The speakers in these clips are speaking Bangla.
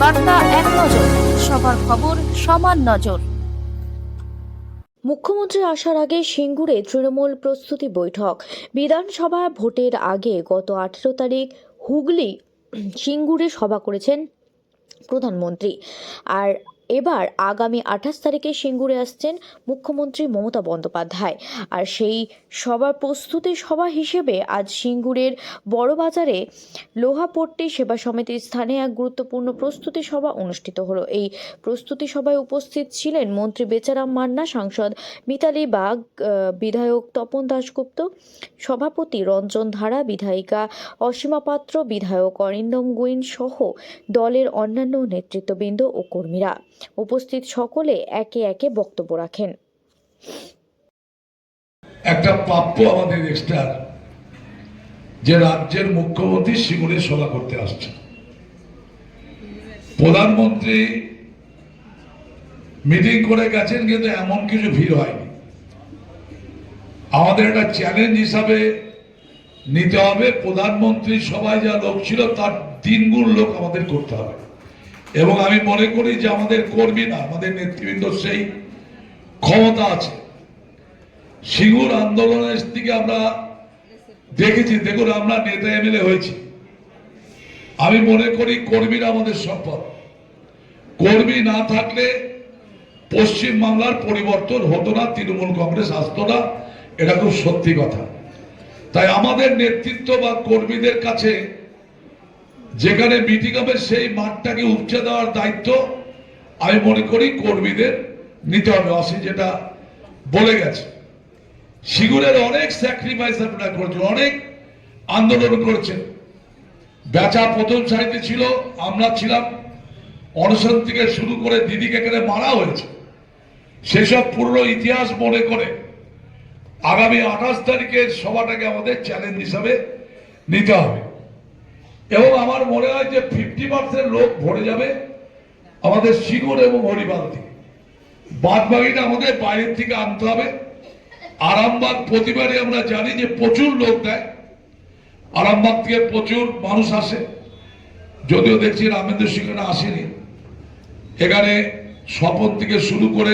বার্তা এক নজর, সবার খবর সমান নজর। মুখ্যমন্ত্রী আসার আগে সিঙ্গুরে তৃণমূল প্রস্তুতি বৈঠক। বিধানসভা ভোটের আগে গত 18 তারিখ হুগলি সিঙ্গুরে সভা করেছেন প্রধানমন্ত্রী। আর এবার আগামী 28 তারিখে সিঙ্গুরে আসছেন মুখ্যমন্ত্রী মমতা বন্দ্যোপাধ্যায়। আর সেই সভার প্রস্তুতি সভা হিসেবে আজ সিঙ্গুরের বড়বাজারে লোহাপট্টি সেবা সমিতির স্থানে এক গুরুত্বপূর্ণ প্রস্তুতি সভা অনুষ্ঠিত হলো। এই প্রস্তুতি সভায় উপস্থিত ছিলেন মন্ত্রী বেচারাম মান্না, সাংসদ মিতালি বাগ, বিধায়ক তপন দাশগুপ্ত, সভাপতি রঞ্জন ধারা, বিধায়িকা অসীমা পাত্র, বিধায়ক অরিন্দম গুইন সহ দলের অন্যান্য নেতৃত্ববৃন্দ ও কর্মীরা। উপস্থিত সকলে একে একে বক্তব্য রাখেন। একটা প্রাপ্য আমাদের এক্সট্রা যে রাজ্যের মুখ্যমন্ত্রী সিঙ্গুরে সভা করতে আসছে। প্রধানমন্ত্রী মিটিং করে গেছেন, কিন্তু এমন কিছু ভিড় হয়নি। আমাদের একটা চ্যালেঞ্জ হিসাবে নিতে হবে, প্রধানমন্ত্রী সভায় যা লোক ছিল তার 3 গুণ লোক আমাদের করতে হবে। এবং আমি মনে করি যে আমাদের কর্মীরা, আমাদের নেতৃবৃন্দ সেই ক্ষমতা আছে। সিঙ্গুর আন্দোলনের দিকে আমরা দেখেছি, দেখুন আমরা নেতা এমএলএ হয়েছি। আমি মনে করি কর্মীরা আমাদের সম্পদ। কর্মী না থাকলে পশ্চিম বাংলার পরিবর্তন হতো না, তৃণমূল কংগ্রেস আসতো না, এটা খুব সত্যি কথা। তাই আমাদের নেতৃত্ব বা কর্মীদের কাছে যেখানে মিটিং হবে সেই মাঠটাকে উপচে দেওয়ার দায়িত্ব আমি মনে করি কর্মীদের নিতে হবে। অসি যেটা বলে গেছে, সিঙ্গুরের অনেক স্যাক্রিফাইস আপনারা করেছেন, অনেক আন্দোলন করেছেন। বেচা প্রথম সারিতে ছিল, আমরা ছিলাম, অনশন থেকে শুরু করে দিদিকে এখানে মারা হয়েছে। সেসব পুরনো ইতিহাস মনে করে আগামী 28 তারিখের সভাটাকে আমাদের চ্যালেঞ্জ হিসাবে নিতে হবে। এবং আমার মনে হয় যে 50% লোক ভরে যাবে আমাদের সিঙ্গুর এবং হরিবাল থেকে। বাদ বাকিটা আমাদের বাইরের থেকে আনতে হবে। আরামবাগ প্রতিবারই আমরা জানি যে প্রচুর লোক দেয়, আরামবাগ থেকে প্রচুর মানুষ আসে। যদিও দেখছি রামেন্দ্র সিংহরা আসেনি, এখানে স্বপন থেকে শুরু করে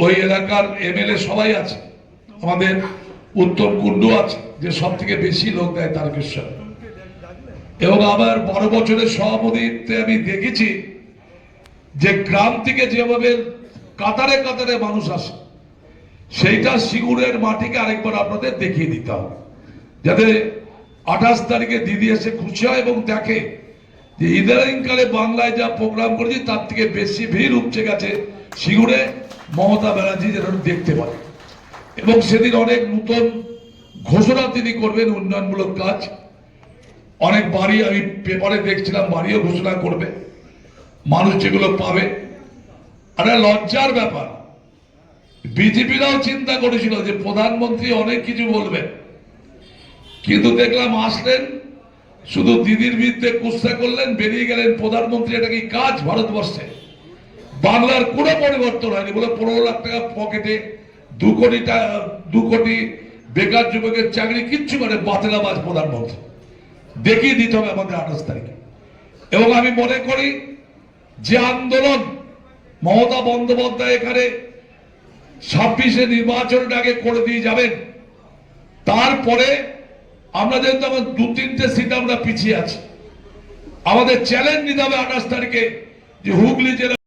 ওই এলাকার এমএলএ সবাই আছে, আমাদের উত্তম কুণ্ডু আছে যে সব থেকে বেশি লোক দেয় তারকেশ্বর। এবং আবার 12 বছরের সভাপতিত্বে আমি দেখেছি যে গ্রাম থেকে যেভাবে কাতারে কাতারে মানুষ আসে, সেইটা সিঙ্গুরের মাটিকে আরেকবার আপনাদের দেখিয়ে দিতে হবে, যাতে 28 তারিখে দিদি এসে খুশি হয় এবং দেখে যে ইদানিংকালে বাংলায় যা প্রোগ্রাম করেছি তার থেকে বেশি ভিড় উপচে গেছে সিঙ্গুরে, মমতা ব্যানার্জি যেন দেখতে পারে। এবং সেদিন অনেক নতুন ঘোষণা তিনি করবেন, উন্নয়নমূলক কাজ, অনেক বাড়ি আমি পেপারে দেখছিলাম বাড়িও ঘোষণা করবে, মানুষ যেগুলো পাবে। আর লজ্জার ব্যাপার, বিজেপিরাও চিন্তা করেছিল যে প্রধানমন্ত্রী অনেক কিছু বলবেন, কিন্তু দেখলাম আসলেন, শুধু দিদির বিরুদ্ধে কুৎসা করলেন, বেরিয়ে গেলেন। প্রধানমন্ত্রী এটা কি কাজ ভারতবর্ষে? বাংলার কোনো পরিবর্তন হয়নি বলে 15 লাখ টাকা পকেটে, 2 কোটি বেকার যুবকের চাকরি, কিচ্ছু মানে বাতিলাবাজ প্রধানমন্ত্রী। দেখিয়ে দিতে হবে আমাদের 28 তারিখে। এবং আমি মনে করি যে আন্দোলন মমতা বন্দ্যোপাধ্যায় এখানে 26-এ নির্বাচনের আগে করে দিয়ে যাবেন, তারপরে আমরা যেহেতু আমার 2-3টে সিট আমরা পিছিয়ে আছি, আমাদের চ্যালেঞ্জ নিতে হবে 28 তারিখে যে হুগলি জেলা